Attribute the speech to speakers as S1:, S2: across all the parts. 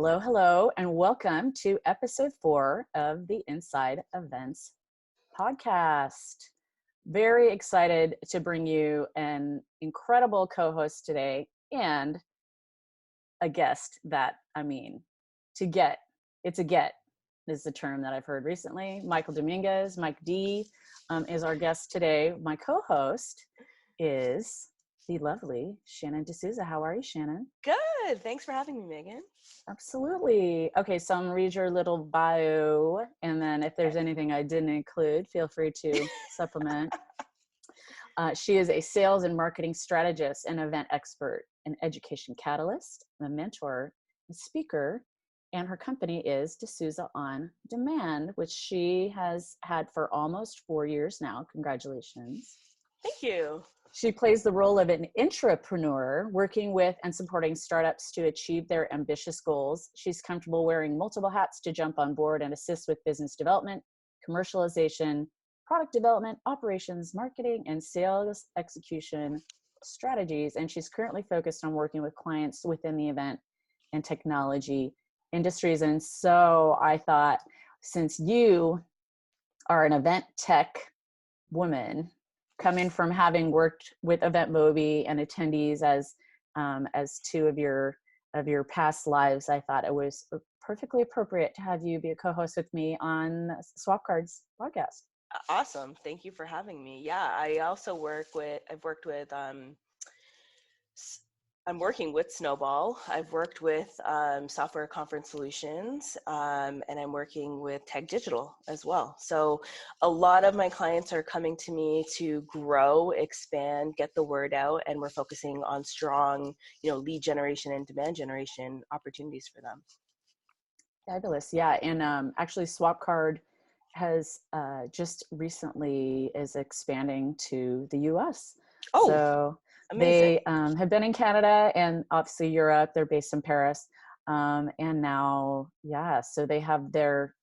S1: Hello, hello, and welcome to episode 4 of the Inside Events podcast. Very excited to bring you an incredible co-host today and a guest that, it's a get is the term that I've heard recently. Michael Dominguez, Mike D, is our guest today. My co-host is the lovely Shannon DeSouza. How are you, Shannon?
S2: Good. Thanks for having me, Megan.
S1: Absolutely. Okay, so I'm gonna read your little bio, and then if there's anything I didn't include, feel free to supplement. She is a sales and marketing strategist, an event expert, an education catalyst, a mentor, a speaker, and her company is DeSouza On Demand, which she has had for almost 4 years now. Congratulations.
S2: Thank you.
S1: She plays the role of an intrapreneur, working with and supporting startups to achieve their ambitious goals. She's comfortable wearing multiple hats to jump on board and assist with business development, commercialization, product development, operations, marketing, and sales execution strategies. And she's currently focused on working with clients within the event and technology industries. And so I thought, since you are an event tech woman, coming from having worked with Event Mobi and Attendees as two of your past lives, I thought it was perfectly appropriate to have you be a co-host with me on Swapcard's podcast.
S2: Awesome. Thank you for having me. Yeah, I also I'm working with Snowball. I've worked with Software Conference Solutions, and I'm working with Tech Digital as well. So a lot of my clients are coming to me to grow, expand, get the word out, and we're focusing on strong, lead generation and demand generation opportunities for them.
S1: Fabulous. Yeah. And actually Swapcard has just recently is expanding to the US.
S2: Oh,
S1: so
S2: amazing.
S1: They have been in Canada and obviously Europe. They're based in Paris. And now, so they have their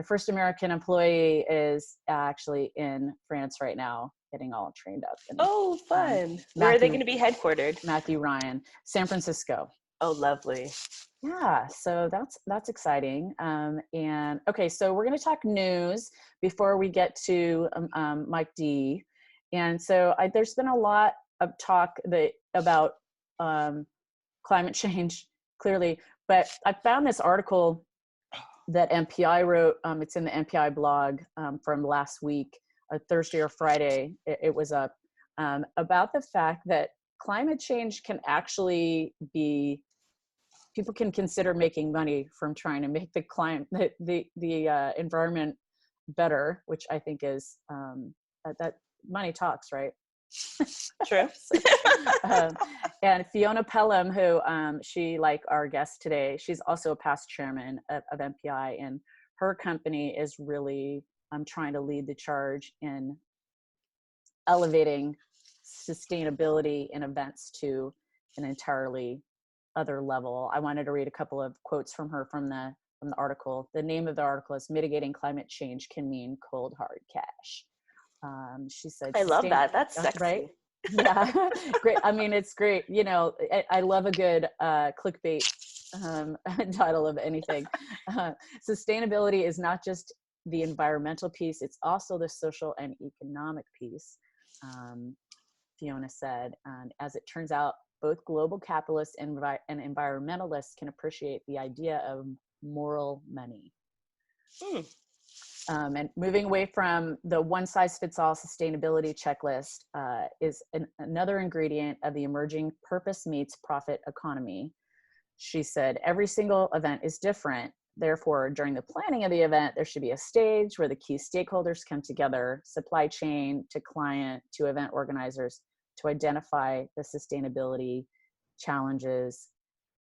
S1: first American employee is actually in France right now, getting all trained up. And,
S2: oh, fun. Where are they going to be headquartered?
S1: Matthew Ryan, San Francisco.
S2: Oh, lovely.
S1: Yeah, so that's exciting. And okay, so we're going to talk news before we get to Mike D. And so there's been a lot of talk about climate change, clearly, but I found this article that MPI wrote. It's in the MPI blog from last week, Thursday or Friday. It was up about the fact that climate change can actually be, people can consider making money from trying to make the environment better, which I think is that money talks, right?
S2: True.
S1: And Fiona Pelham, who she, like our guest today, she's also a past chairman of MPI, and her company is really trying to lead the charge in elevating sustainability in events to an entirely other level. I wanted to read a couple of quotes from her from the article. The name of the article is "Mitigating Climate Change Can Mean Cold Hard Cash." She said,
S2: I love that. That's sexy.
S1: Right? Yeah, great. I mean, it's great. I love a good clickbait title of anything. Sustainability is not just the environmental piece, it's also the social and economic piece, Fiona said. And as it turns out, both global capitalists and environmentalists can appreciate the idea of moral money. And moving away from the one-size-fits-all sustainability checklist is another ingredient of the emerging purpose meets profit economy. She said, every single event is different. Therefore, during the planning of the event, there should be a stage where the key stakeholders come together, supply chain to client to event organizers, to identify the sustainability challenges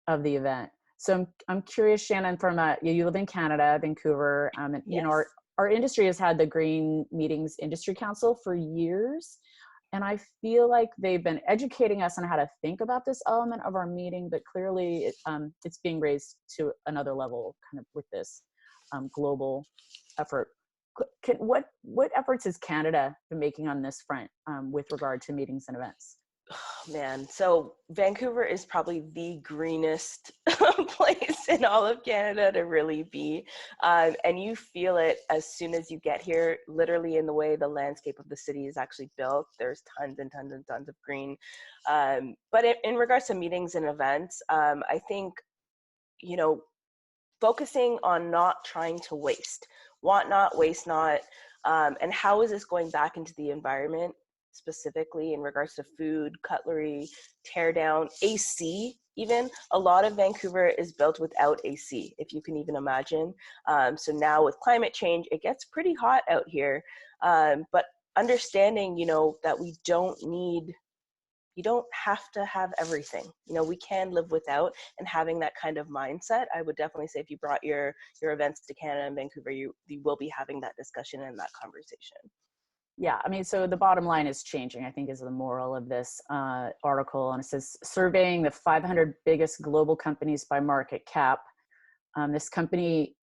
S1: of the event. So I'm curious, Shannon, from you live in Canada, Vancouver, and
S2: yes.
S1: Our industry has had the Green Meetings Industry Council for years, and I feel like they've been educating us on how to think about this element of our meeting, but clearly it's being raised to another level kind of with this global effort. What efforts is Canada been making on this front with regard to meetings and events?
S2: Man, so Vancouver is probably the greenest place in all of Canada to really be. And you feel it as soon as you get here, literally in the way the landscape of the city is actually built. There's tons and tons and tons of green. But in regards to meetings and events, I think, you know, focusing on not trying to waste, want not, waste not, and how is this going back into the environment, specifically in regards to food, cutlery, tear down, AC. Even a lot of Vancouver is built without AC, if you can even imagine. So now with climate change, it gets pretty hot out here. But understanding, you know, that you don't have to have everything. You know, we can live without, and having that kind of mindset, I would definitely say if you brought your events to Canada and Vancouver, you will be having that discussion and that conversation.
S1: Yeah, I mean, so the bottom line is changing, I think, is the moral of this article. And it says, surveying the 500 biggest global companies by market cap. This company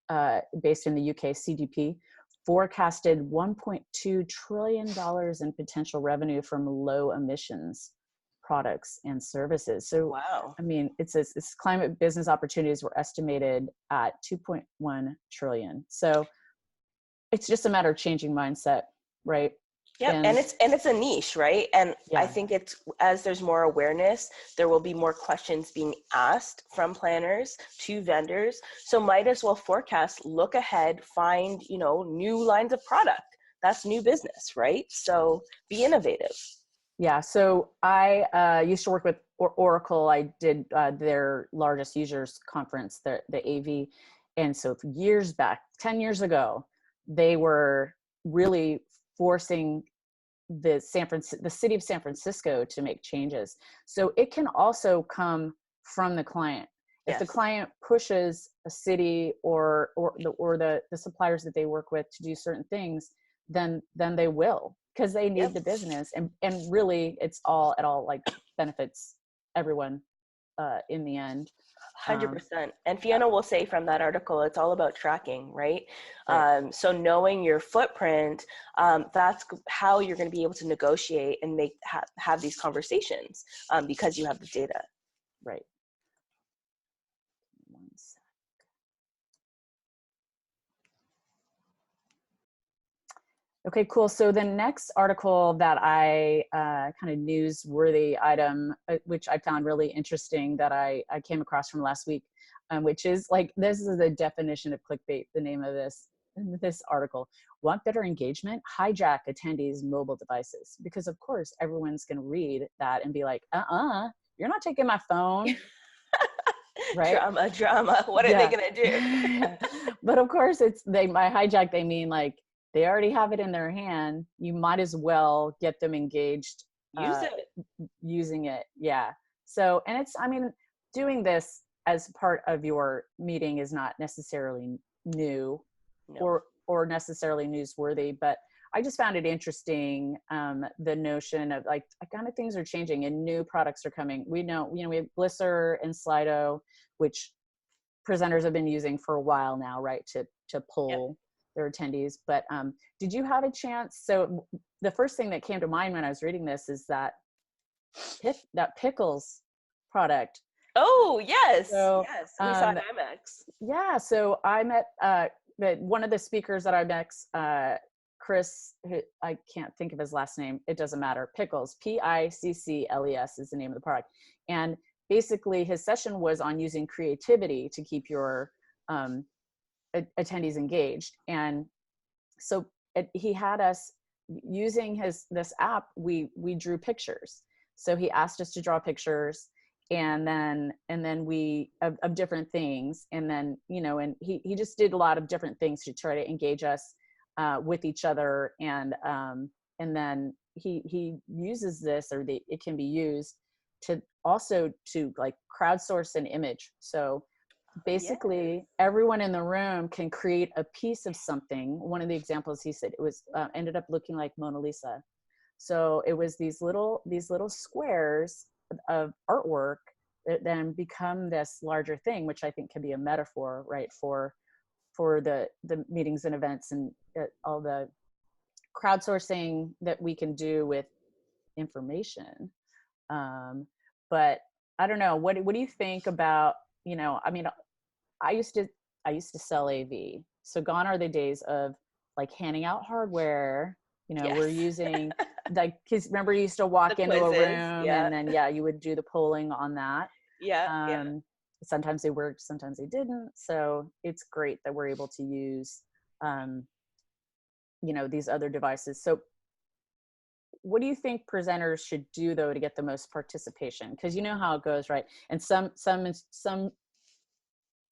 S1: based in the UK, CDP, forecasted $1.2 trillion in potential revenue from low emissions products and services. So,
S2: Wow.
S1: I mean, it's climate business opportunities were estimated at 2.1 trillion. So it's just a matter of changing mindset, right?
S2: Yep,
S1: And
S2: and it's a niche, right? And I
S1: yeah,
S2: think it's, as there's more awareness, there will be more questions being asked from planners to vendors. So might as well forecast, look ahead, find, you know, new lines of product. That's new business, right? So be innovative.
S1: yeah. So I used to work with Oracle. I did their largest users conference, the AV. And so years back, 10 years ago, they were really forcing the city of San Francisco to make changes. So it can also come from the client. If the
S2: Yes.
S1: client pushes a city or the suppliers that they work with to do certain things, then they will, because they need
S2: Yep.
S1: the business, and really it all like benefits everyone in the end.
S2: 100%. And
S1: Yeah,
S2: Fiona will say from that article, it's all about tracking, right?
S1: right.
S2: So knowing your footprint, that's how you're going to be able to negotiate and have these conversations, because you have the data.
S1: Right. One sec. Okay, cool. So the next article that I kind of newsworthy item, which I found really interesting, that I came across from last week, which is like, this is the definition of clickbait, the name of this article. Want better engagement? Hijack attendees' mobile devices. Because of course, everyone's going to read that and be like, you're not taking my phone, right?
S2: Drama. What are they
S1: Yeah.
S2: going to do?
S1: But of course, by hijack, they mean like they already have it in their hand. You might as well get them engaged
S2: Use it.
S1: using it. Yeah. So, and it's, I mean, doing this as part of your meeting is not necessarily new
S2: No.
S1: or necessarily newsworthy, but I just found it interesting, the notion of like, kind of things are changing and new products are coming. We know, we have Glisser and Slido, which presenters have been using for a while now, right, to
S2: Yep.
S1: pull their attendees. But did you have a chance? So the first thing that came to mind when I was reading this is that pickles product.
S2: Oh, yes.
S1: So
S2: Yes. We saw it at IMAX.
S1: yeah, so I met one of the speakers at IMEX, Chris, who, I can't think of his last name, it doesn't matter, Pickles, Piccles is the name of the product. And basically his session was on using creativity to keep your attendees engaged. And so he had us using this app, we drew pictures. So he asked us to draw pictures, and then we of different things, and then and he just did a lot of different things to try to engage us with each other. And then he uses this, or it can be used to also to like crowdsource an image. So
S2: Yes.
S1: basically everyone in the room can create a piece of something. One of the examples he said, it was ended up looking like Mona Lisa. So it was these little squares of artwork that then become this larger thing, which I think can be a metaphor, right, for the meetings and events and all the crowdsourcing that we can do with information. But I don't know, what do you think about, you know, I mean, I used to I used to sell AV. So gone are the days of like handing out hardware. You know, we're
S2: Yes.
S1: using like, cause remember you used to
S2: The
S1: walk into a
S2: quizzes.
S1: room
S2: Yeah.
S1: and then yeah, you would do the polling on that.
S2: Yeah. Yeah.
S1: Um, Sometimes they worked, sometimes they didn't. So it's great that we're able to use um, you know, these other devices. So what do you think presenters should do though to get the most participation? Because you know how it goes, right? And some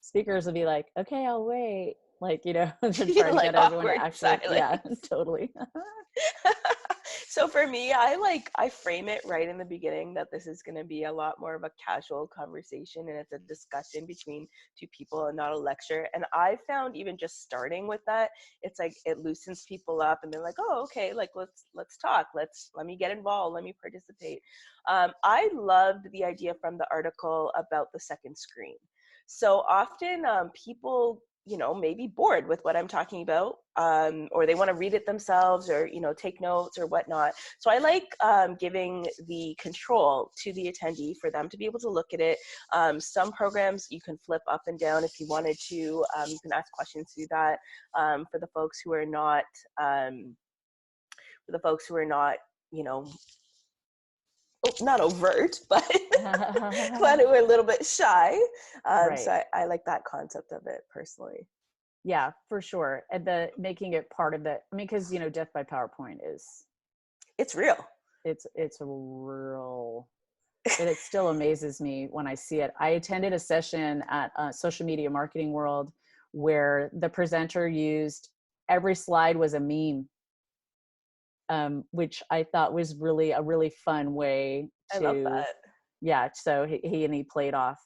S1: speakers will be like, okay, I'll wait, like, you know, to try to
S2: Like
S1: get everyone to
S2: awkward
S1: actually,
S2: silence.
S1: yeah, totally.
S2: So for me, I frame it right in the beginning that this is going to be a lot more of a casual conversation, and it's a discussion between two people and not a lecture. And I found even just starting with that, it's like it loosens people up and they're like, oh, okay, like let's talk, let me get involved, let me participate. I loved the idea from the article about the second screen. So often people, you know, maybe bored with what I'm talking about, or they want to read it themselves, or, you know, take notes or whatnot. So I like giving the control to the attendee for them to be able to look at it. Some programs you can flip up and down if you wanted to. You can ask questions through that. For the folks who are not, you know, not overt, but but who are a little bit shy.
S1: Right.
S2: So I like that concept of it personally.
S1: Yeah, for sure. And the making it part of the, I mean, because, you know, death by PowerPoint is,
S2: It's real.
S1: it's a real, it still amazes me when I see it. I attended a session at Social Media Marketing World where the presenter used, every slide was a meme, which I thought was really a really fun way
S2: I love
S1: to,
S2: that.
S1: yeah. So he played off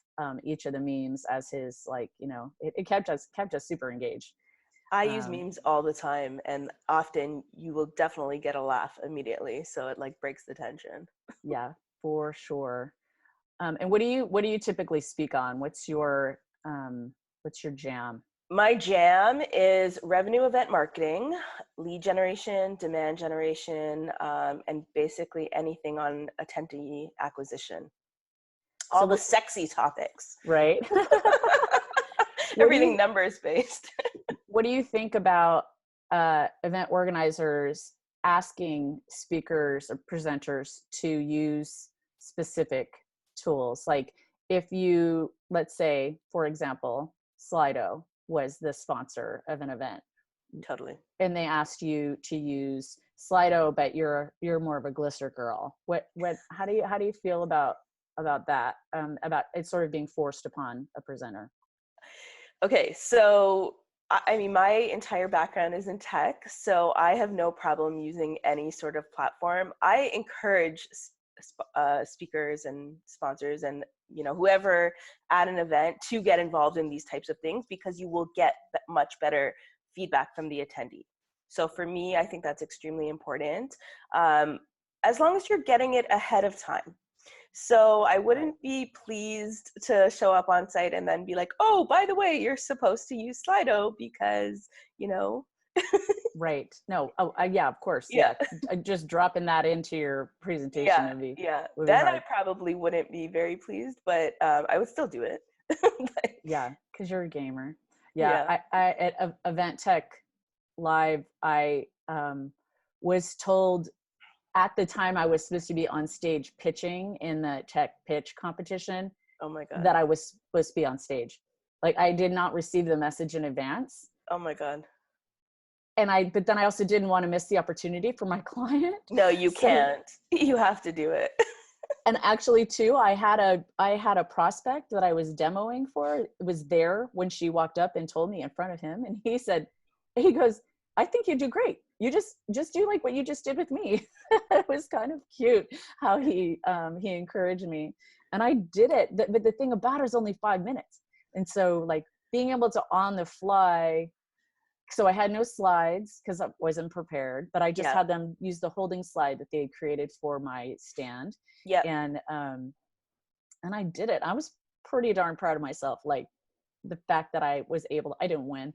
S1: each of the memes as his, like, you know, it kept us super engaged.
S2: I use
S1: Um,
S2: memes all the time, and often you will definitely get a laugh immediately. So it like breaks the tension.
S1: yeah, for sure. And what do you typically speak on? What's your jam?
S2: My jam is revenue event marketing, lead generation, demand generation, and basically anything on attendee acquisition.
S1: So
S2: All the sexy topics.
S1: right. what do
S2: Everything
S1: you
S2: numbers based.
S1: what do you think about event organizers asking speakers or presenters to use specific tools? Like if you, let's say, for example, Slido was the sponsor of an event
S2: Totally.
S1: and they asked you to use Slido, but you're more of a Glisser girl. How do you feel about that? About it sort of being forced upon a presenter?
S2: Okay, so I mean, my entire background is in tech, so I have no problem using any sort of platform. I encourage speakers and sponsors and, you know, whoever at an event to get involved in these types of things, because you will get much better feedback from the attendee. So for me, I think that's extremely important, um, as long as you're getting it ahead of time. So I
S1: Right.
S2: wouldn't be pleased to show up on site and then be like, oh, by the way, you're supposed to use Slido because, you know.
S1: Right. No. Oh, yeah, of course.
S2: Yeah,
S1: Yeah. Just dropping that into your presentation
S2: yeah, yeah.
S1: would be
S2: Then I
S1: hard.
S2: probably wouldn't be very pleased, but I would still do it. But,
S1: Yeah, because you're a gamer. Yeah.
S2: yeah.
S1: I at Event Tech Live, I was told at the time I was supposed to be on stage pitching in the tech pitch competition
S2: Oh my God.
S1: that I was supposed to be on stage. Like I did not receive the message in advance.
S2: Oh my God.
S1: But then I also didn't want to miss the opportunity for my client.
S2: No, you
S1: So,
S2: can't. You have to do it.
S1: and actually too, I had a prospect that I was demoing for. It was there when she walked up and told me in front of him. And he goes, I think you do great. You just do like what you just did with me. It was kind of cute how he encouraged me. And I did it. But the thing about it is only 5 minutes. And so like being able to on the fly, so I had no slides because I wasn't prepared, but I just
S2: Yeah.
S1: had them use the holding slide that they had created for my stand.
S2: Yep.
S1: And I did it. I was pretty darn proud of myself. Like the fact that I didn't win.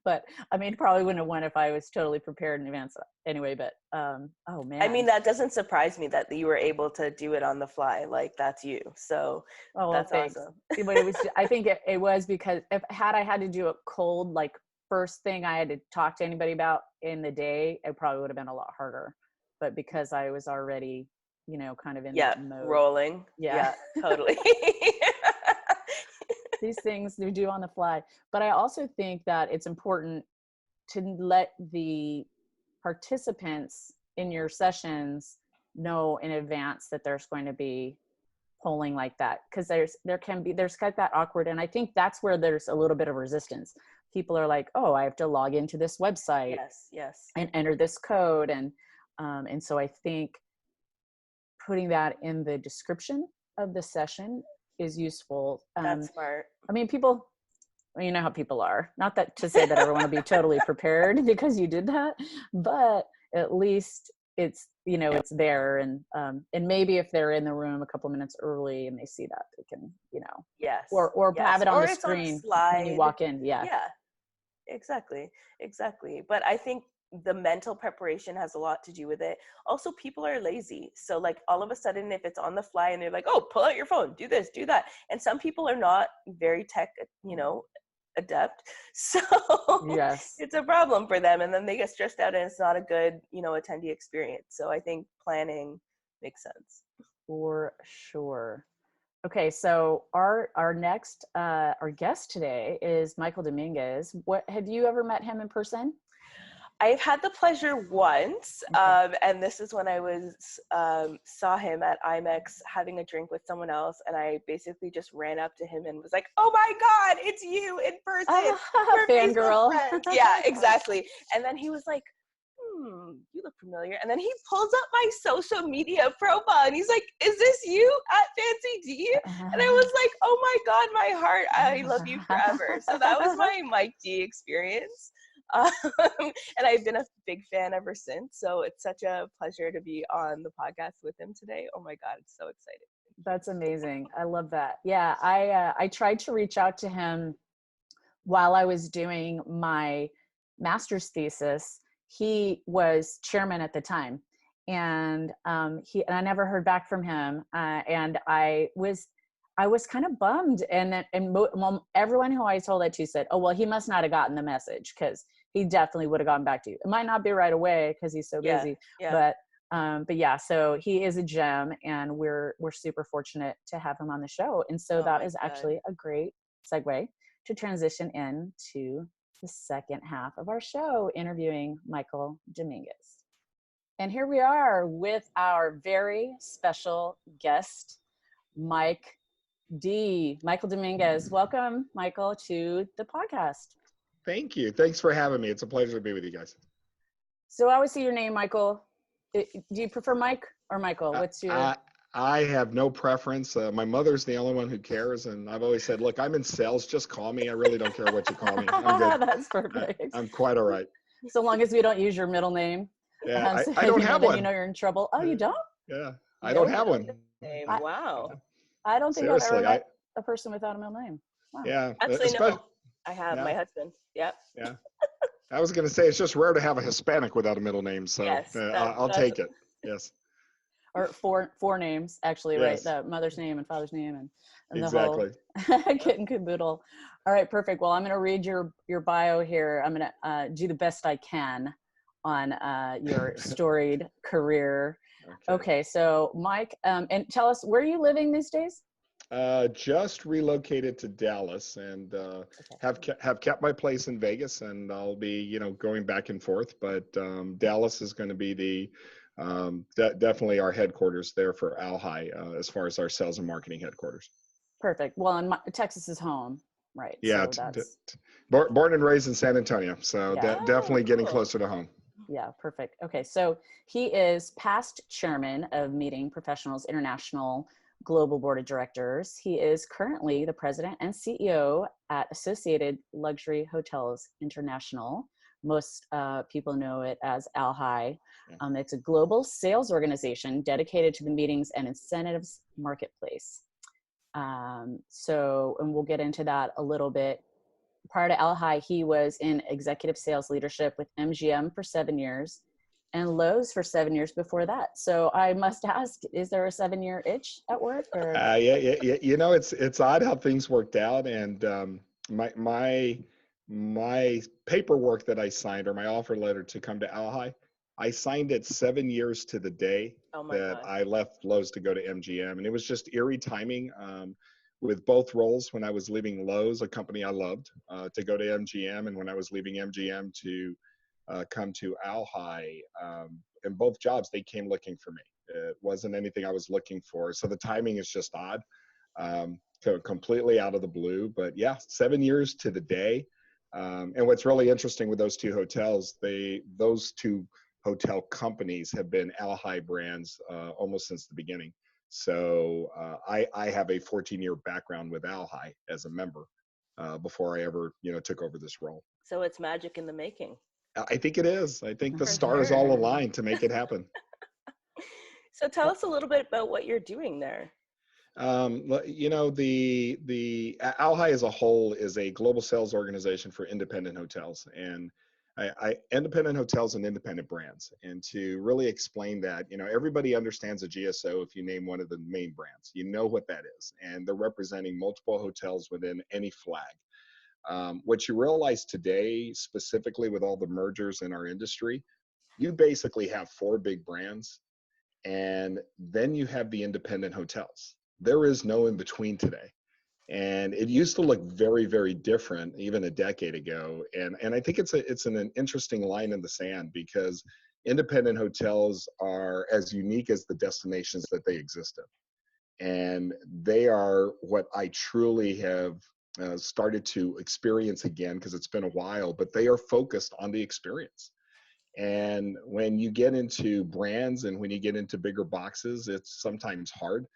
S1: But I mean, probably wouldn't have won if I was totally prepared in advance anyway, but oh man.
S2: I mean, that doesn't surprise me that you were able to do it on the fly. Like, that's you. So
S1: Oh, well,
S2: that's
S1: thanks.
S2: awesome.
S1: But it was, I think it was because had I had to do it cold, like first thing I had to talk to anybody about in the day, it probably would have been a lot harder. But because I was already, you know, kind of in that mode.
S2: Rolling. Yeah, totally.
S1: These things we do on the fly. But I also think that it's important to let the participants in your sessions know in advance that there's going to be polling like that, because there's got that awkward, and I think that's where there's a little bit of resistance. People are like, oh, I have to log into this website and enter this code, and so I think putting that in the description of the session is useful.
S2: That's smart.
S1: I mean, people, you know how people are, not that to say that everyone will be totally prepared because you did that, but at least it's, you know, it's there. And maybe if they're in the room a couple minutes early and they see that, they can, you know, or have it on the screen when you walk in. Yeah,
S2: exactly. But I think the mental preparation has a lot to do with it. Also, people are lazy. So like all of a sudden, if it's on the fly and they're like, oh, pull out your phone, do this, do that. And some people are not very tech, you know, adept. So it's a problem for them. And then they get stressed out and it's not a good, you know, attendee experience. So I think planning makes sense.
S1: For sure. Okay, so our next our guest today is Michael Dominguez. What, have you ever met him in person?
S2: I've had the pleasure once, and this is when I was saw him at IMEX having a drink with someone else, and I basically just ran up to him and was like, "Oh my God, it's you in person!"
S1: Fangirl.
S2: Yeah, exactly. And then he was like, you look familiar. And then he pulls up my social media profile and he's like, is this you at Fancy D? And I was like, oh my God, my heart, I love you forever. So that was my Mike D experience. And I've been a big fan ever since. So it's such a pleasure to be on the podcast with him today. Oh my God, it's so exciting.
S1: That's amazing. I love that. Yeah, I tried to reach out to him while I was doing my master's thesis. He was chairman at the time, and I never heard back from him. And I was kind of bummed. And everyone who I told that to said, "Oh, well, he must not have gotten the message, because he definitely would have gotten back to you. It might not be right away because he's so busy, but yeah, so he is a gem, and we're super fortunate to have him on the show. And so that is actually a great segue to transition into the second half of our show, interviewing Michael Dominguez. And here we are with our very special guest, Michael Dominguez. Welcome, Michael, to the podcast.
S3: Thank you. Thanks for having me. It's a pleasure to be with you guys.
S1: So I always see your name, Michael. Do you prefer Mike or Michael? What's your...
S3: I have no preference. My mother's the only one who cares. And I've always said, look, I'm in sales. Just call me. I really don't care what you call me. I'm good.
S1: That's perfect.
S3: I'm quite all right.
S1: So long as we don't use your middle name.
S3: Yeah, I don't have one.
S1: You know you're in trouble. Oh, you don't?
S3: Yeah, I don't have one.
S2: Wow.
S1: I don't think
S3: Seriously,
S1: I've ever met a person without a middle name. Wow.
S3: Yeah.
S2: Actually, no. I have my husband. Yep.
S3: Yeah. I was going to say, it's just rare to have a Hispanic without a middle name. So yes, I'll take it. Yes.
S1: Or four names, actually, yes. Right? The mother's name and father's name and
S3: exactly.
S1: The whole kit and caboodle. All right, perfect. Well, I'm going to read your bio here. I'm going to do the best I can on your storied career. Okay, so Mike, and tell us, where are you living these days?
S3: Just relocated to Dallas, and have kept my place in Vegas, and I'll be going back and forth. But Dallas is going to be the definitely our headquarters there for ALHI, as far as our sales and marketing headquarters.
S1: Perfect. Well, and Texas is home, right?
S3: Yeah, so born and raised in San Antonio, so definitely getting closer to home.
S1: Yeah, perfect. Okay, so he is past chairman of Meeting Professionals International Global Board of Directors. He is currently the president and CEO at Associated Luxury Hotels International. Most people know it as ALHI. It's a global sales organization dedicated to the meetings and incentives marketplace. And we'll get into that a little bit. prior to ALHI, he was in executive sales leadership with MGM for 7 years and Lowe's for 7 years before that. So I must ask, is there a 7-year itch at work? Or
S3: Yeah. You know, it's odd how things worked out. And my paperwork that I signed, or my offer letter to come to ALHI, I signed it 7 years to the day that
S2: God.
S3: I left Lowe's to go to MGM. And it was just eerie timing with both roles. When I was leaving Lowe's, a company I loved, to go to MGM, and when I was leaving MGM to come to ALHI. In both jobs, they came looking for me. It wasn't anything I was looking for. So the timing is just odd, completely out of the blue. But yeah, 7 years to the day. And what's really interesting with those two hotels, those two hotel companies have been ALHI brands almost since the beginning. So I have a 14-year background with ALHI as a member before I ever, took over this role.
S2: So it's magic in the making.
S3: I think it is. I think the
S1: For
S3: stars
S1: sure.
S3: all aligned to make it happen.
S2: So tell us a little bit about what you're doing there.
S3: The ALHI as a whole is a global sales organization for independent hotels, and independent hotels and independent brands. And to really explain that, everybody understands a GSO if you name one of the main brands. You know what that is, and they're representing multiple hotels within any flag. What you realize today, specifically with all the mergers in our industry, you basically have 4 big brands, and then you have the independent hotels. There is no in between today. And it used to look very, very different even a decade ago. And I think it's an interesting line in the sand, because independent hotels are as unique as the destinations that they exist in. And they are what I truly have started to experience again, because it's been a while, but they are focused on the experience. And when you get into brands and when you get into bigger boxes, it's sometimes hard.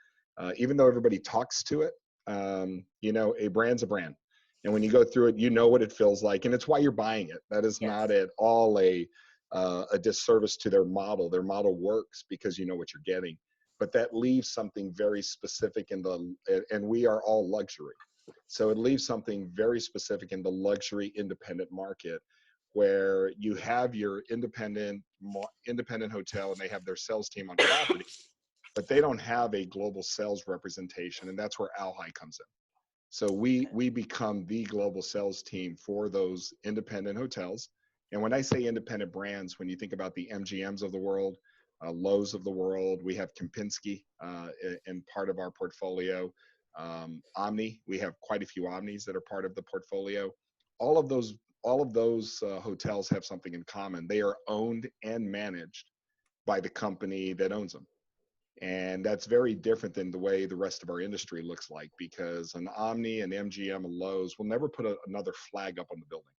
S3: Even though everybody talks to it, a brand's a brand. And when you go through it, you know what it feels like. And it's why you're buying it. That is not at all a disservice to their model. Their model works because you know what you're getting. But that leaves something very specific and we are all luxury. So it leaves something very specific in the luxury independent market, where you have your independent hotel and they have their sales team on property, but they don't have a global sales representation. And that's where ALHI comes in. So we become the global sales team for those independent hotels. And when I say independent brands, when you think about the MGMs of the world, Lowe's of the world, we have Kempinski in part of our portfolio. Omni, we have quite a few Omnis that are part of the portfolio. All of those hotels have something in common. They are owned and managed by the company that owns them. And that's very different than the way the rest of our industry looks like, because an Omni, an MGM, a Lowe's will never put another flag up on the building.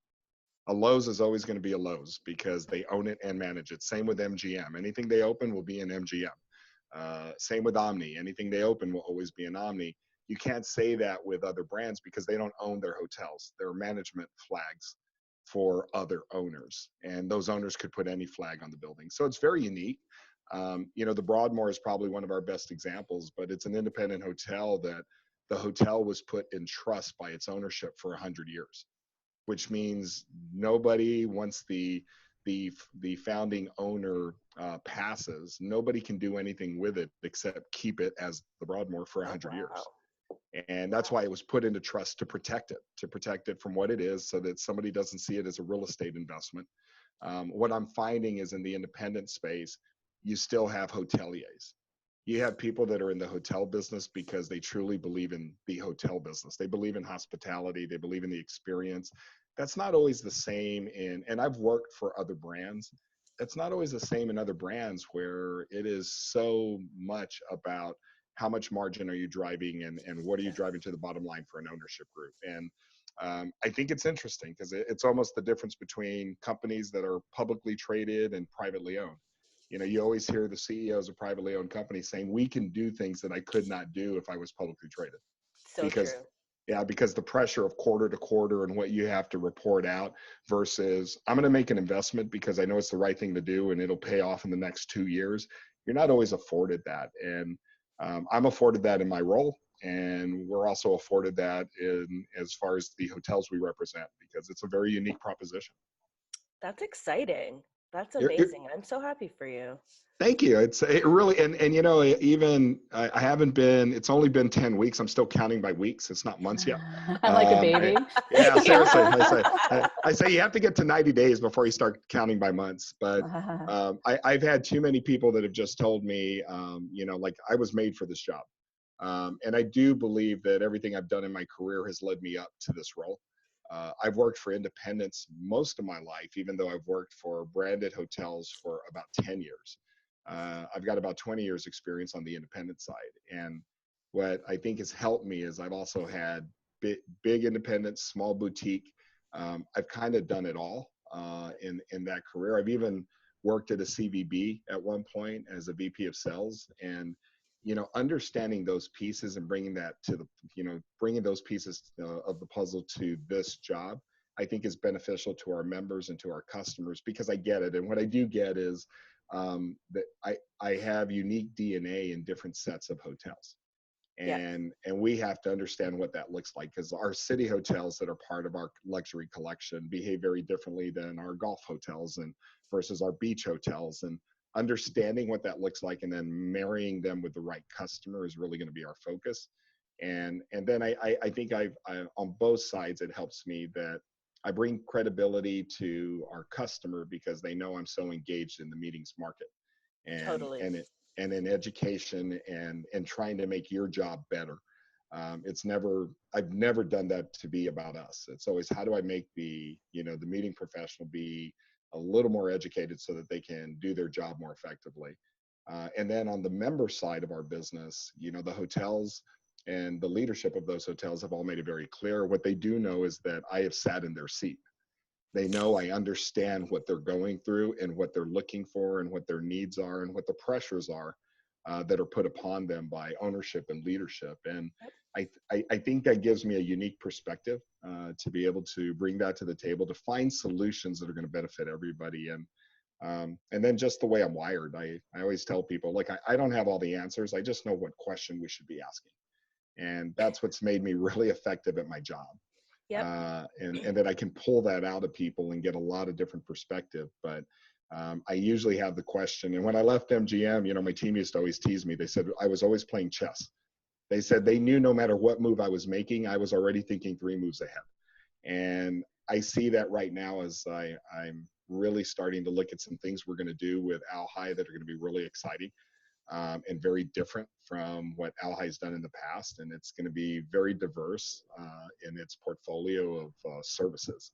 S3: A Lowe's is always going to be a Lowe's because they own it and manage it. Same with MGM. Anything they open will be an MGM. Same with Omni. Anything they open will always be an Omni. You can't say that with other brands because they don't own their hotels. They're management flags for other owners, and those owners could put any flag on the building. So it's very unique. The Broadmoor is probably one of our best examples, but it's an independent hotel that the hotel was put in trust by its ownership for 100 years, which means nobody, once the founding owner passes, nobody can do anything with it except keep it as the Broadmoor for 100 years. And that's why it was put into trust, to protect it from what it is, so that somebody doesn't see it as a real estate investment. What I'm finding is in the independent space, you still have hoteliers. You have people that are in the hotel business because they truly believe in the hotel business. They believe in hospitality. They believe in the experience. That's not always the same and I've worked for other brands. That's not always the same in other brands, where it is so much about how much margin are you driving and what are you driving to the bottom line for an ownership group. And I think it's interesting because it's almost the difference between companies that are publicly traded and privately owned. You always hear the CEOs of privately owned companies saying, we can do things that I could not do if I was publicly traded.
S2: So true.
S3: Yeah, because the pressure of quarter to quarter and what you have to report out versus I'm going to make an investment because I know it's the right thing to do and it'll pay off in the next 2 years. You're not always afforded that. And I'm afforded that in my role. And we're also afforded that in as far as the hotels we represent, because it's a very unique proposition.
S2: That's exciting. That's
S3: It,
S2: amazing. I'm so happy for you.
S3: Thank you. It really, and you know, even I haven't been, it's only been 10 weeks. I'm still counting by weeks. It's not months yet.
S1: Like a baby.
S3: Yeah, seriously. I say you have to get to 90 days before you start counting by months. But I've had too many people that have just told me, you know, like I was made for this job. And I do believe that everything I've done in my career has led me up to this role. I've worked for independents most of my life, even though I've worked for branded hotels for about 10 years. I've got about 20 years experience on the independent side. And what I think has helped me is I've also had big independents, small boutique. I've kind of done it all in that career. I've even worked at a CVB at one point as a VP of sales. And, you know, understanding those pieces and bringing that to the, you know, bringing those pieces of the puzzle to this job, I think is beneficial to our members and to our customers, because I get it. And what I do get is, that I have unique DNA in different sets of hotels. And we have to understand what that looks like, because our city hotels that are part of our luxury collection behave very differently than our golf hotels and versus our beach hotels. And understanding what that looks like and then marrying them with the right customer is really going to be our focus. And then I think I on both sides, it helps me that I bring credibility to our customer because they know I'm so engaged in the meetings market
S2: Totally.
S3: and in education and trying to make your job better. I've never done that to be about us. It's always, how do I make the meeting professional be a little more educated so that they can do their job more effectively. And then on the member side of our business, you know, the hotels and the leadership of those hotels have all made it very clear. What they do know is that I have sat in their seat. They know I understand what they're going through and what they're looking for and what their needs are and what the pressures are that are put upon them by ownership and leadership. And I think that gives me a unique perspective to be able to bring that to the table, to find solutions that are going to benefit everybody. And then just the way I'm wired, I always tell people, like, I don't have all the answers. I just know what question we should be asking. And that's what's made me really effective at my job. And that I can pull that out of people and get a lot of different perspective. But I usually have the question. And when I left MGM, you know, my team used to always tease me. They said I was always playing chess. They said they knew no matter what move I was making, I was already thinking 3 moves ahead. And I see that right now as I'm really starting to look at some things we're going to do with ALHI that are going to be really exciting. And very different from what ALHI has done in the past. And it's going to be very diverse in its portfolio of services.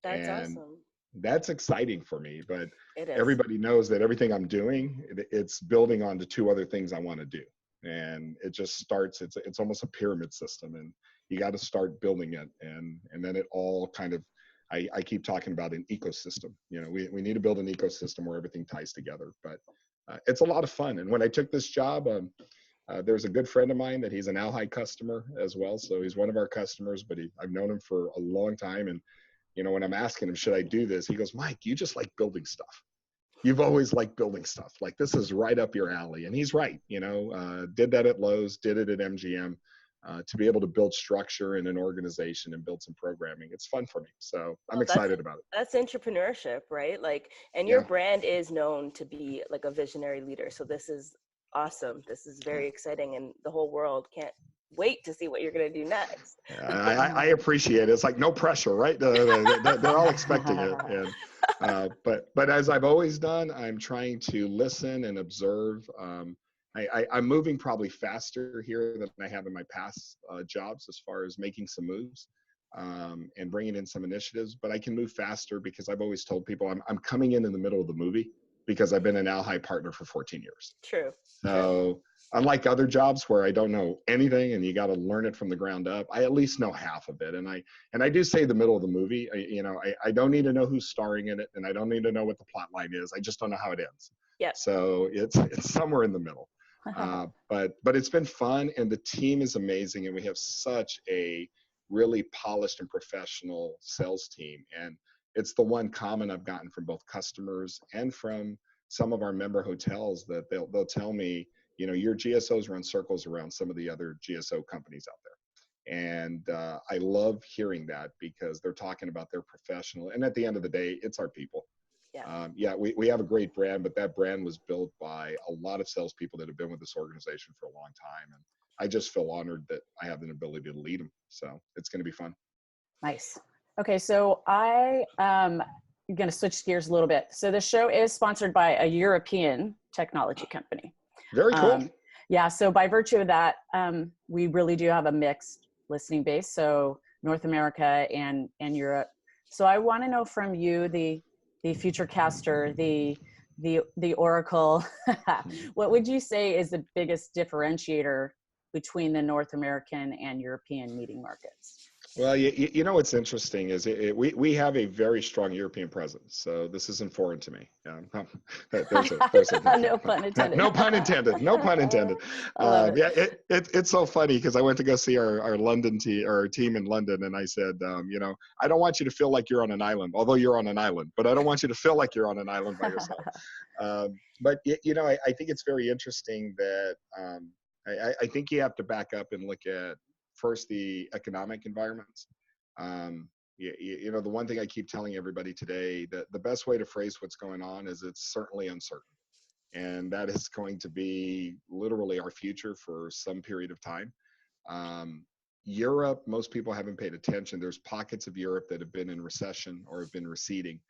S2: That's
S3: and
S2: awesome.
S3: That's exciting for me, but
S2: It is.
S3: everybody knows that everything I'm doing, it's building on to 2 other things I want to do. And it just starts, it's almost a pyramid system, and you got to start building it. And then it all kind of, I keep talking about an ecosystem. You know, we need to build an ecosystem where everything ties together. But it's a lot of fun. And when I took this job, there's a good friend of mine that he's an ALHI customer as well. So he's one of our customers, but I've known him for a long time. And, you know, when I'm asking him, should I do this? He goes, Mike, you just like building stuff. You've always liked building stuff. Like, this is right up your alley. And he's right. You know, did that at Lowe's, did it at MGM. To be able to build structure in an organization and build some programming, it's fun for me. So I'm excited about it.
S2: That's entrepreneurship, right? Like, and your brand is known to be like a visionary leader. So this is awesome. This is very exciting, and the whole world can't wait to see what you're going to do next.
S3: I appreciate it. It's like no pressure, right? They're all expecting it. And, but as I've always done, I'm trying to listen and observe. I'm moving probably faster here than I have in my past jobs as far as making some moves and bringing in some initiatives. But I can move faster because I've always told people I'm coming in the middle of the movie, because I've been an ALHI partner for 14 years.
S2: True.
S3: So unlike other jobs where I don't know anything and you got to learn it from the ground up, I at least know half of it. And I do say the middle of the movie. I don't need to know who's starring in it, and I don't need to know what the plot line is. I just don't know how it ends. So it's somewhere in the middle. But it's been fun, and the team is amazing, and we have such a really polished and professional sales team. And it's the one comment I've gotten from both customers and from some of our member hotels, that they'll tell me, you know, your GSOs run circles around some of the other GSO companies out there. And I love hearing that because they're talking about their professional, and at the end of the day, it's our people.
S2: Yeah.
S3: We have a great brand, but that brand was built by a lot of salespeople that have been with this organization for a long time. And I just feel honored that I have an ability to lead them. So it's going to be fun.
S1: Nice. Okay, so I am going to switch gears a little bit. So the show is sponsored by a European technology company.
S3: Very cool.
S1: Yeah, so by virtue of that, we really do have a mixed listening base. So North America and Europe. So I want to know from you, the Futurecaster, the Oracle, what would you say is the biggest differentiator between the North American and European meeting markets?
S3: Well, you know what's interesting is we have a very strong European presence, so this isn't foreign to me. There's a
S1: no pun intended.
S3: No pun intended. No pun intended. Yeah, it's so funny because I went to go see our London team in London, and I said, you know, I don't want you to feel like you're on an island, although you're on an island, but I don't want you to feel like you're on an island by yourself. But you know, I think it's very interesting that I think you have to back up and look at first the economic environments. You know, the one thing I keep telling everybody today, that the best way to phrase what's going on is it's certainly uncertain. And that is going to be literally our future for some period of time. Europe, most people haven't paid attention. There's pockets of Europe that have been in recession or have been receding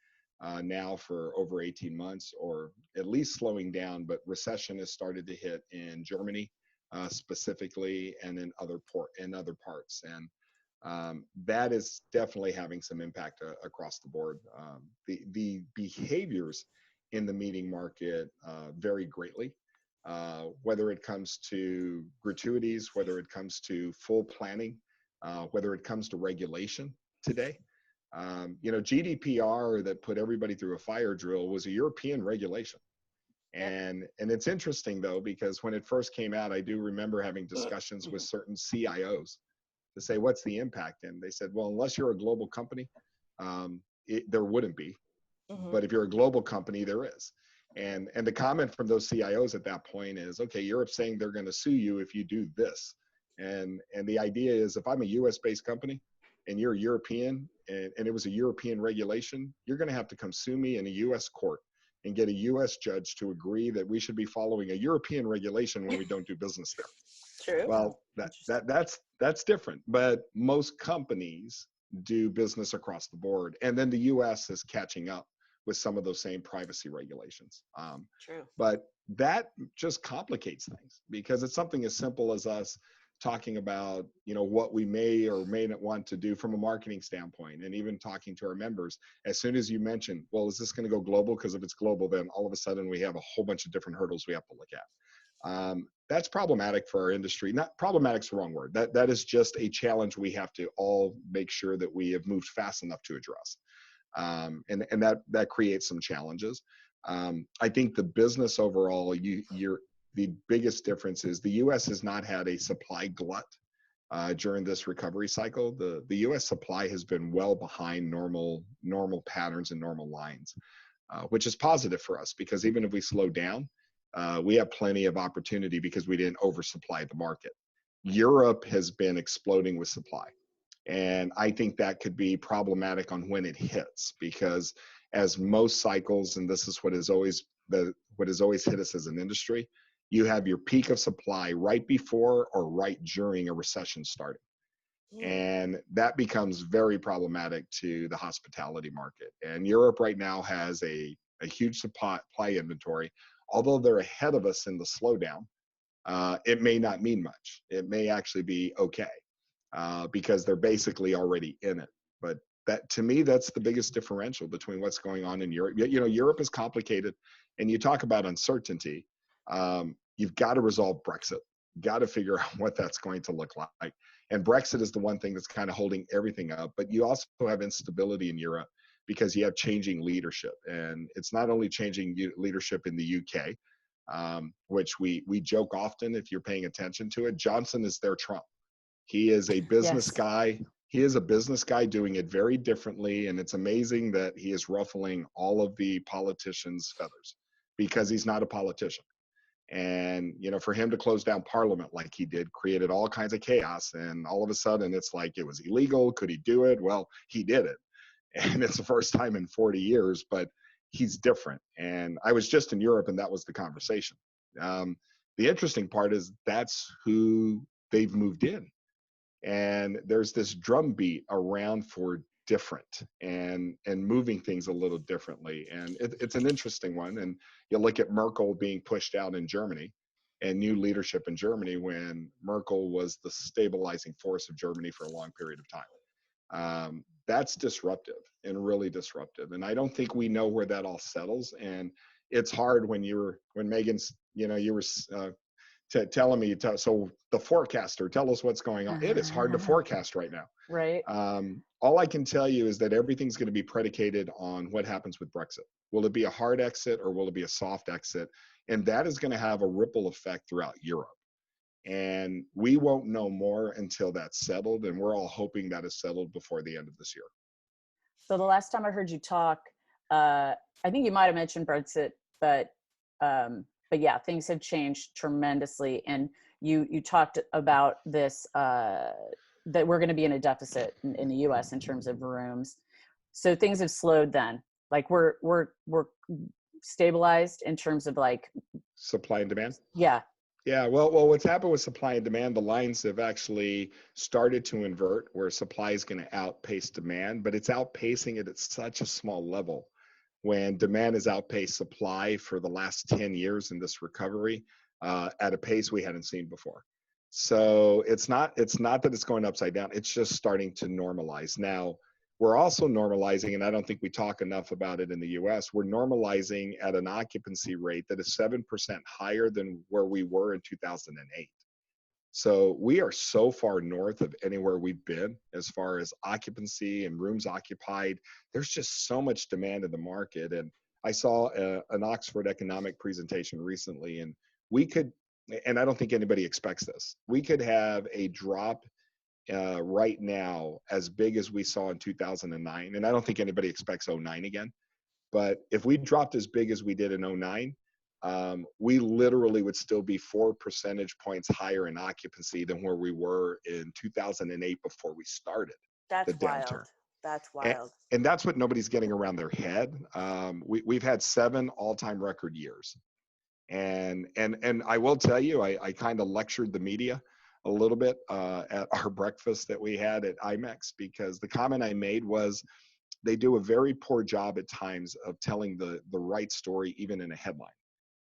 S3: now for over 18 months, or at least slowing down, but recession has started to hit in Germany, specifically, and in other parts, and that is definitely having some impact across the board. The behaviors in the meeting market vary greatly, whether it comes to gratuities, whether it comes to full planning, whether it comes to regulation today. You know, GDPR that put everybody through a fire drill was a European regulation. And it's interesting though, because when it first came out, I do remember having discussions with certain CIOs to say, what's the impact? And they said, well, unless you're a global company, there wouldn't be. But if you're a global company, there is. And the comment from those CIOs at that point is, okay, Europe's saying they're going to sue you if you do this. And the idea is, if I'm a US based company and you're European and it was a European regulation, you're going to have to come sue me in a US court and get a US judge to agree that we should be following a European regulation when we don't do business there.
S2: True.
S3: Well, that's different, but most companies do business across the board. And then the US is catching up with some of those same privacy regulations.
S2: True.
S3: But that just complicates things, because it's something as simple as us talking about, you know, what we may or may not want to do from a marketing standpoint, and even talking to our members. As soon as you mention, well, is this going to go global? Because if it's global, then all of a sudden we have a whole bunch of different hurdles we have to look at. That's problematic for our industry. Not problematic's the wrong word. That is just a challenge we have to all make sure that we have moved fast enough to address. And that creates some challenges. I think the business overall, the biggest difference is the U.S. has not had a supply glut during this recovery cycle. The U.S. supply has been well behind normal patterns and normal lines, which is positive for us, because even if we slow down, we have plenty of opportunity because we didn't oversupply the market. Europe has been exploding with supply. And I think that could be problematic on when it hits, because as most cycles, and this is what has always hit us as an industry, you have your peak of supply right before or right during a recession starting. And that becomes very problematic to the hospitality market. And Europe right now has a huge supply inventory. Although they're ahead of us in the slowdown, it may not mean much. It may actually be okay. Because they're basically already in it. But that, to me, that's the biggest differential between what's going on in Europe. You know, Europe is complicated, and you talk about uncertainty. You've got to resolve Brexit. Got to figure out what that's going to look like. And Brexit is the one thing that's kind of holding everything up. But you also have instability in Europe because you have changing leadership. And it's not only changing leadership in the UK, which we joke often, if you're paying attention to it. Johnson is their Trump. He is a business guy. He is a business guy doing it very differently. And it's amazing that he is ruffling all of the politicians' feathers, because he's not a politician. And, you know, for him to close down Parliament like he did created all kinds of chaos. And all of a sudden it's like, it was illegal. Could he do it? Well, he did it. And it's the first time in 40 years, but he's different. And I was just in Europe and that was the conversation. The interesting part is that's who they've moved in. And there's this drumbeat around for different and moving things a little differently. And it's an interesting one. And you look at Merkel being pushed out in Germany and new leadership in Germany when Merkel was the stabilizing force of Germany for a long period of time. That's disruptive and really disruptive. And I don't think we know where that all settles. And it's hard when Megan's, you know, you were telling me, so the forecaster, tell us what's going on. It is hard to forecast right now.
S1: Right.
S3: All I can tell you is that everything's going to be predicated on what happens with Brexit. Will it be a hard exit or will it be a soft exit? And that is going to have a ripple effect throughout Europe. And we won't know more until that's settled. And we're all hoping that is settled before the end of this year.
S1: So the last time I heard you talk, I think you might have mentioned Brexit, but yeah, things have changed tremendously. And you talked about this, that we're going to be in a deficit in the US in terms of rooms. So things have slowed then. Like we're stabilized in terms of like
S3: supply and demand.
S1: Yeah.
S3: Yeah, well, what's happened with supply and demand, the lines have actually started to invert where supply is going to outpace demand, but it's outpacing it at such a small level when demand has outpaced supply for the last 10 years in this recovery at a pace we hadn't seen before. So it's not that it's going upside down, it's just starting to normalize. Now, we're also normalizing, and I don't think we talk enough about it in the US, we're normalizing at an occupancy rate that is 7% higher than where we were in 2008. So we are so far north of anywhere we've been as far as occupancy and rooms occupied. There's just so much demand in the market. And I saw an Oxford economic presentation recently, and we could, and I don't think anybody expects this, we could have a drop right now as big as we saw in 2009. And I don't think anybody expects 09 again. But if we dropped as big as we did in 09, we literally would still be 4 percentage points higher in occupancy than where we were in 2008 before we started the downturn.
S2: Wild. That's wild.
S3: And that's what nobody's getting around their head. We've had 7 all-time record years. And I will tell you, I kind of lectured the media a little bit at our breakfast that we had at IMEX, because the comment I made was they do a very poor job at times of telling the right story, even in a headline,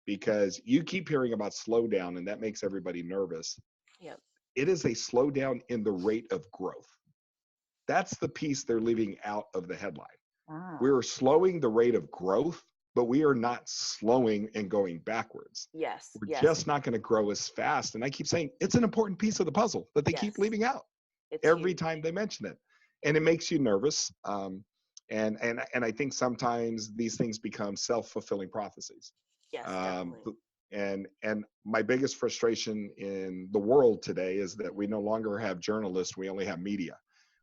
S3: because you keep hearing about slowdown and that makes everybody nervous.
S2: Yep.
S3: It is a slowdown in the rate of growth. That's the piece they're leaving out of the headline.
S1: Ah.
S3: We're slowing the rate of growth, but we are not slowing and going backwards.
S2: Yes.
S3: We're just not going to grow as fast. And I keep saying it's an important piece of the puzzle that they keep leaving out every time they mention it. And it makes you nervous. And I think sometimes these things become self-fulfilling prophecies.
S2: Yes, definitely.
S3: And my biggest frustration in the world today is that we no longer have journalists. We only have media.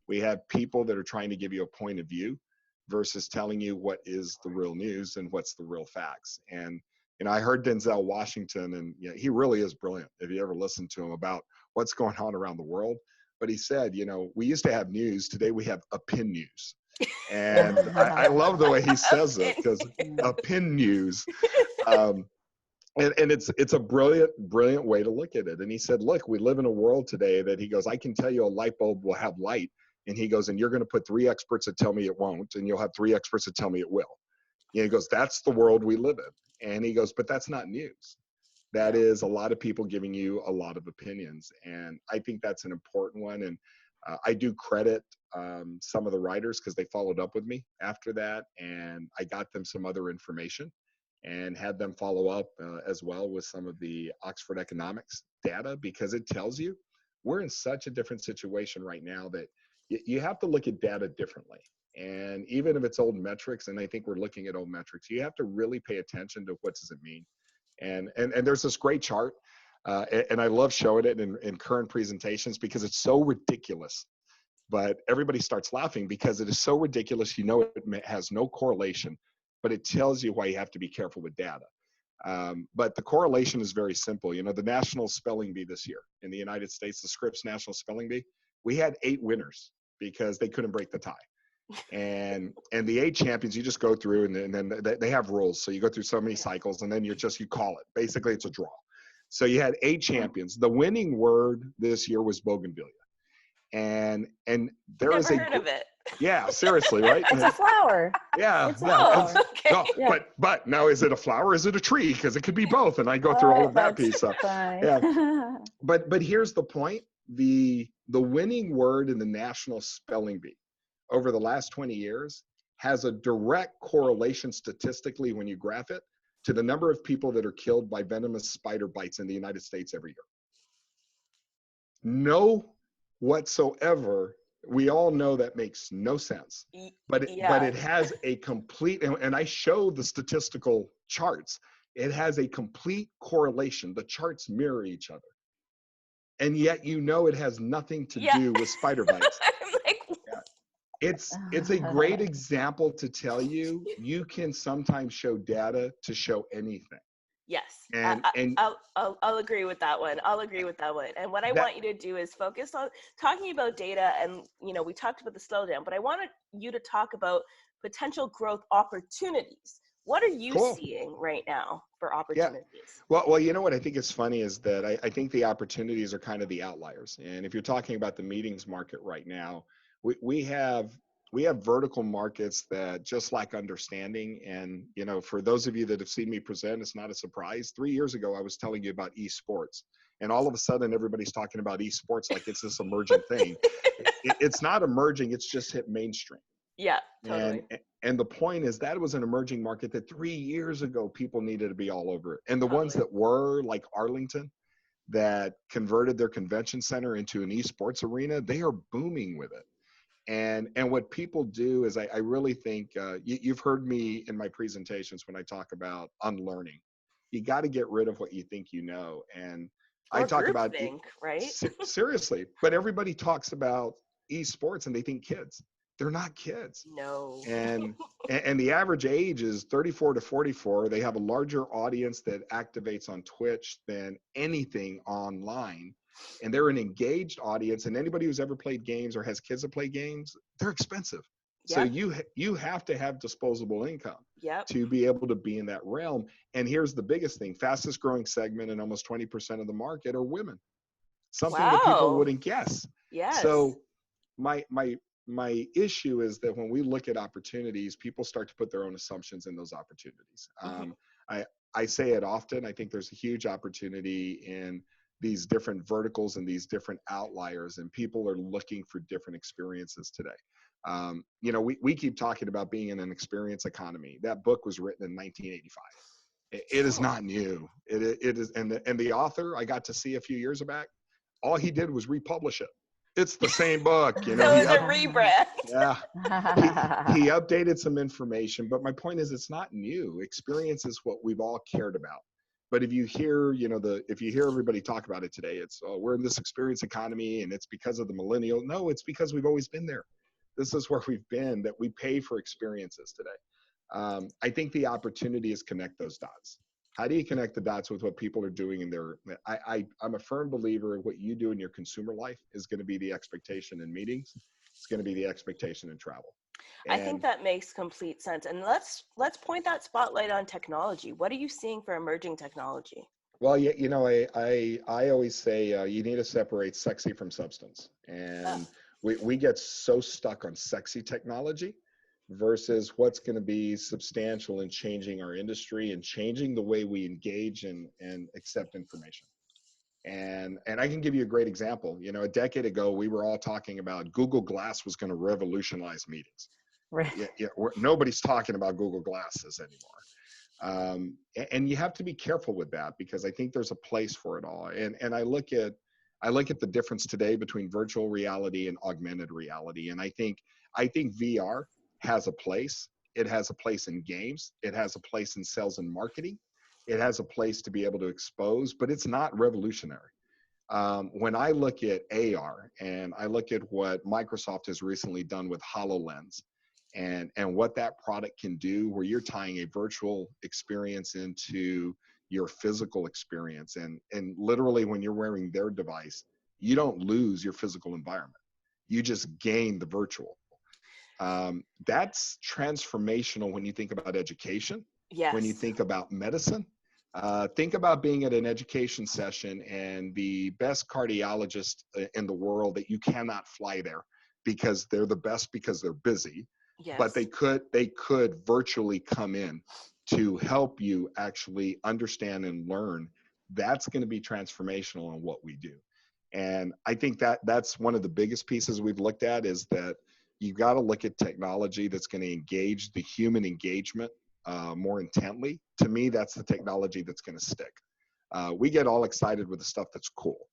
S3: We have people that are trying to give you a point of view versus telling you what is the real news and what's the real facts. And, you know, I heard Denzel Washington, and you know, he really is brilliant if you ever listen to him about what's going on around the world. But he said, you know, we used to have news. Today we have opinion news. And I love the way he says it, because opinion news. And it's a brilliant way to look at it. And he said, look, we live in a world today that he goes, I can tell you a light bulb will have light. And he goes, and you're going to put 3 experts that tell me it won't, and you'll have 3 experts that tell me it will. And he goes, that's the world we live in. And he goes, but that's not news. That is a lot of people giving you a lot of opinions. And I think that's an important one. And I do credit some of the writers, because they followed up with me after that. And I got them some other information and had them follow up as well with some of the Oxford economics data, because it tells you we're in such a different situation right now that you have to look at data differently. And even if it's old metrics, and I think we're looking at old metrics, you have to really pay attention to what does it mean. And there's this great chart, and I love showing it in current presentations because it's so ridiculous. But everybody starts laughing because it is so ridiculous. You know, it has no correlation, but it tells you why you have to be careful with data. But the correlation is very simple. You know, the National Spelling Bee this year in the United States, the Scripps National Spelling Bee, we had 8 winners because they couldn't break the tie. And the 8 champions, you just go through, and then they have rules. So you go through so many cycles, and then you call it. Basically, it's a draw. So you had 8 champions. The winning word this year was bougainvillea. And there is
S2: Never heard of it.
S3: Yeah, seriously, right?
S1: It's a flower.
S3: Yeah.
S1: It's a
S3: yeah.
S1: flower.
S2: Okay.
S3: No,
S1: Yeah.
S3: but now, is it a flower or is it a tree? Because it could be both. And I go through all of that piece. So,
S1: Fine.
S3: yeah. But here's the point. The winning word in the National Spelling Bee over the last 20 years has a direct correlation statistically when you graph it to the number of people that are killed by venomous spider bites in the United States every year. No whatsoever. We all know that makes no sense, but it has a complete, and I show the statistical charts. It has a complete correlation. The charts mirror each other. And yet, you know, it has nothing to do with spider bites.
S2: I'm like,
S3: It's a great example to tell you, you can sometimes show data to show anything.
S2: yes,
S3: And
S2: I'll agree with that one. I'll agree with that one. And what I want you to do is focus on talking about data. And, you know, we talked about the slowdown, but I wanted you to talk about potential growth opportunities. What are you seeing right now for opportunities?
S3: Yeah. Well, you know what I think is funny is that I think the opportunities are kind of the outliers. And if you're talking about the meetings market right now, we have vertical markets that just lack understanding. And, you know, for those of you that have seen me present, it's not a surprise. 3 years ago, I was telling you about esports. And all of a sudden, everybody's talking about esports like it's this emerging thing. It's not emerging. It's just hit mainstream.
S2: Yeah, totally.
S3: And the point is that was an emerging market that 3 years ago, people needed to be all over it. And the ones that were, like Arlington, that converted their convention center into an esports arena, they are booming with it. And what people do is I really think, you've heard me in my presentations when I talk about unlearning. You got to get rid of what you think you know. And
S2: Or
S3: I talk about
S2: groupthink, right?
S3: Seriously, but everybody talks about esports and they think kids. They're not kids.
S2: No.
S3: And the average age is 34 to 44. They have a larger audience that activates on Twitch than anything online. And they're an engaged audience. And anybody who's ever played games or has kids that play games, they're expensive. So you have to have disposable income to be able to be in that realm. And here's the biggest thing: fastest growing segment in almost 20% of the market are women. Something that people wouldn't guess.
S2: Yes.
S3: So my issue is that when we look at opportunities, people start to put their own assumptions in those opportunities. I say it often. I think there's a huge opportunity in these different verticals and these different outliers, and people are looking for different experiences today. You know, we keep talking about being in an experience economy. That book was written in 1985. It is not new. It is, and the author I got to see a few years back, all he did was republish it. It's the same book, you know.
S2: So it's a rebrand.
S3: Yeah. He updated some information, but my point is it's not new. Experience is what we've all cared about. But if you hear, you know, if you hear everybody talk about it today, it's, oh, we're in this experience economy and it's because of the millennial. No, it's because we've always been there. This is where we've been, that we pay for experiences today. I think the opportunity is connect those dots. How do you connect the dots with what people are doing in their, I'm a firm believer in what you do in your consumer life is going to be the expectation in meetings. It's going to be the expectation in travel.
S2: I think that makes complete sense. And let's point that spotlight on technology. What are you seeing for emerging technology?
S3: Well, you know, I always say you need to separate sexy from substance. And we get so stuck on sexy technology versus what's going to be substantial in changing our industry and changing the way we engage and accept information. And I can give you a great example. You know, a decade ago, we were all talking about Google Glass was going to revolutionize meetings.
S1: Right.
S3: Nobody's talking about Google Glasses anymore. And you have to be careful with that because I think there's a place for it all. And I look at the difference today between virtual reality and augmented reality. And I think VR has a place. It has a place in games. It has a place in sales and marketing. It has a place to be able to expose, but it's not revolutionary. When I look at AR and I look at what Microsoft has recently done with HoloLens, and what that product can do, where you're tying a virtual experience into your physical experience. And literally when you're wearing their device, you don't lose your physical environment. You just gain the virtual. That's transformational when you think about education, when you
S2: Yes.
S3: think about medicine. Think about being at an education session and the best cardiologist in the world that you cannot fly there because they're the best because they're busy, but
S2: Yes.
S3: they could virtually come in to help you actually understand and learn. That's going to be transformational in what we do. And I think that that's one of the biggest pieces we've looked at, is that you've got to look at technology that's going to engage the human engagement more intently. To me, that's the technology that's going to stick. We get all excited with the stuff that's cool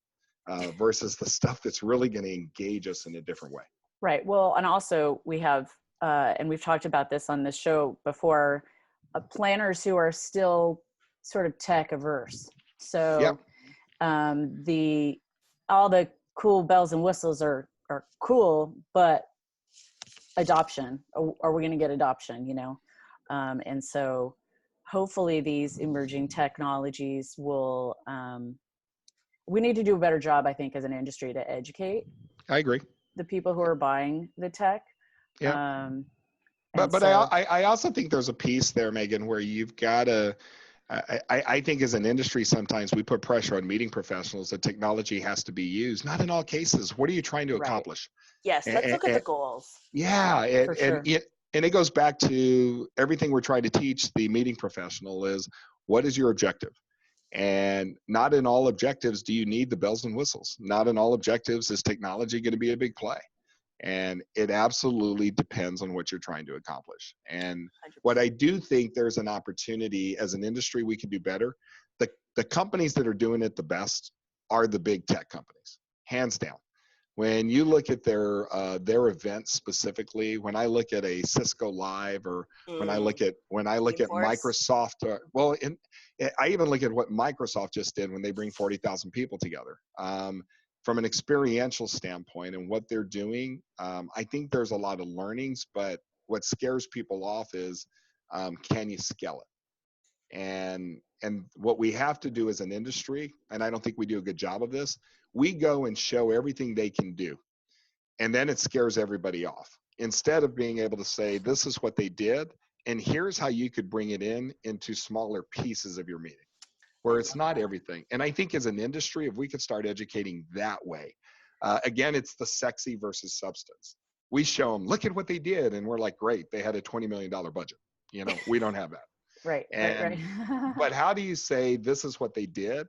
S3: versus the stuff that's really going to engage us in a different way.
S1: Right. Well, and also we have, and we've talked about this on this show before, planners who are still sort of tech averse. So
S3: Yep.
S1: All the cool bells and whistles are cool, but adoption, are we going to get adoption, you know? And so hopefully these emerging technologies will, we need to do a better job, I think, as an industry to educate
S3: I agree.
S1: the people who are buying the tech.
S3: Yeah.
S1: And
S3: But
S1: so,
S3: I also think there's a piece there, Megan, where you've got to, I think as an industry, sometimes we put pressure on meeting professionals that technology has to be used. Not in all cases. What are you trying to
S1: right.
S3: accomplish?
S2: Yes. Let's look at the goals.
S3: Yeah.
S1: For sure.
S3: And it goes back to everything we're trying to teach the meeting professional is, what is your objective? And not in all objectives do you need the bells and whistles. Not in all objectives is technology going to be a big play. And it absolutely depends on what you're trying to accomplish. And
S2: 100%.
S3: what I do think there's an opportunity as an industry we can do better. The companies that are doing it the best are the big tech companies, hands down. When you look at their events specifically, when I look at a Cisco Live, or when I look at Microsoft, I even look at what Microsoft just did when they bring 40,000 people together. From an experiential standpoint and what they're doing, I think there's a lot of learnings, but what scares people off is, can you scale it? And what we have to do as an industry, and I don't think we do a good job of this, we go and show everything they can do, and then it scares everybody off. Instead of being able to say, this is what they did, and here's how you could bring it into smaller pieces of your meeting, where it's not everything. And I think as an industry, if we could start educating that way, again, it's the sexy versus substance. We show them, look at what they did, and we're like, great, they had a $20 million budget. You know, we don't have that.
S1: Right.
S3: But how do you say, this is what they did,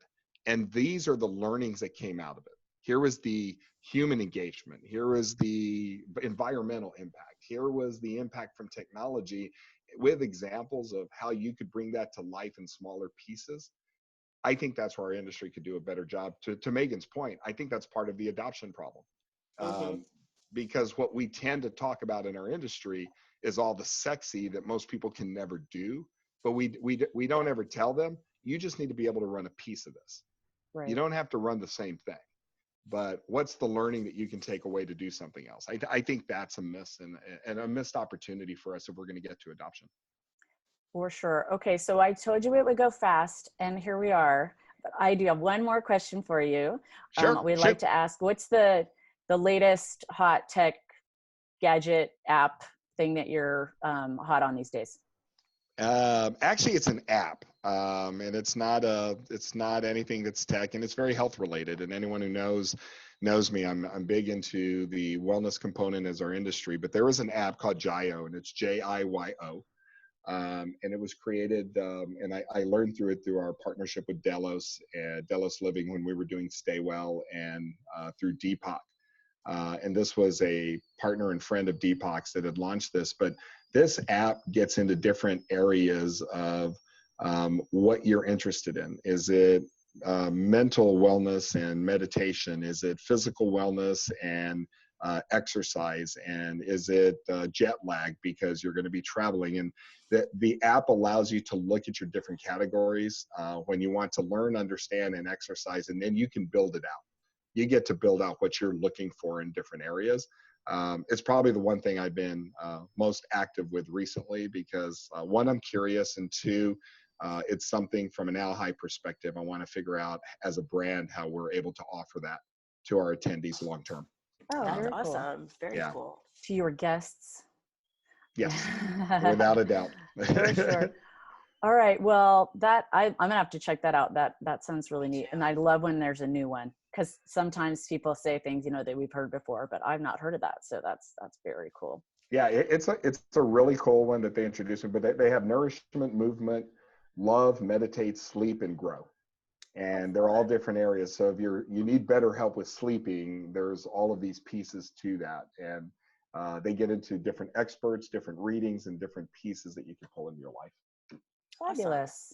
S3: and these are the learnings that came out of it? Here was the human engagement. Here was the environmental impact. Here was the impact from technology, with examples of how you could bring that to life in smaller pieces. I think that's where our industry could do a better job. To Megan's point, I think that's part of the adoption problem. Because what we tend to talk about in our industry is all the sexy that most people can never do, but we don't ever tell them, you just need to be able to run a piece of this. Right. You don't have to run the same thing, but what's the learning that you can take away to do something else? I think that's a miss and a missed opportunity for us if we're going to get to adoption.
S1: For sure. Okay, so I told you it would go fast, and here we are. But I do have one more question for you.
S3: Sure.
S1: We'd like to ask, what's the latest hot tech gadget app thing that you're hot on these days?
S3: Actually, it's an app, and it's not anything that's tech, and it's very health related. And anyone who knows me, I'm big into the wellness component as our industry. But there is an app called Jio, and it's JIYO. And it was created, and I learned through our partnership with Delos Living when we were doing Stay Well, and through Deepak. And this was a partner and friend of Deepak's that had launched this. But this app gets into different areas of what you're interested in. Is it mental wellness and meditation? Is it physical wellness and exercise? And is it jet lag because you're going to be traveling? And the app allows you to look at your different categories when you want to learn, understand, and exercise, and then you can build it out. You get to build out what you're looking for in different areas. it's probably the one thing I've been most active with recently because one, I'm curious, and two, it's something from an ALHI perspective I want to figure out as a brand how we're able to offer that to our attendees long term.
S1: Oh,
S2: That's
S1: very cool.
S2: awesome. Very
S3: Yeah.
S2: cool.
S1: To your guests.
S3: Yes, without a doubt.
S1: For sure. All right. Well, I'm gonna have to check that out. That sounds really neat. And I love when there's a new one, because sometimes people say things, that we've heard before, but I've not heard of that. So that's very cool.
S3: Yeah, it's a really cool one that they introduced, but they have nourishment, movement, love, meditate, sleep, and grow. And they're all different areas. So if you need better help with sleeping, there's all of these pieces to that. And they get into different experts, different readings, and different pieces that you can pull into your life.
S1: Fabulous.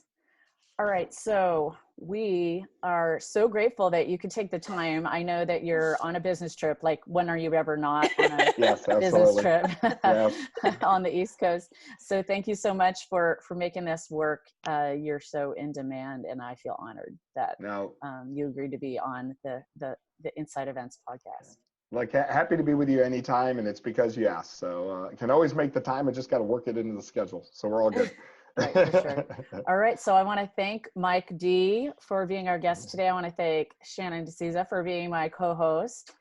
S1: All right. So we are so grateful that you could take the time. I know that you're on a business trip. Like, when are you ever not on a
S3: Yes,
S1: business trip
S3: Yes.
S1: on the East Coast? So thank you so much for making this work. You're so in demand, and I feel honored that you agreed to be on the Inside Events podcast.
S3: Like, happy to be with you anytime, and it's because you asked. So can always make the time. I just got to work it into the schedule. So we're all good.
S1: Right, for sure. All right. So I want to thank Mike D for being our guest today. I want to thank Shannon DeSouza for being my co-host.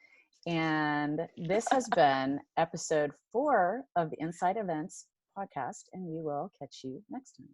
S1: And this has been episode 4 of the Inside Events podcast, and we will catch you next time.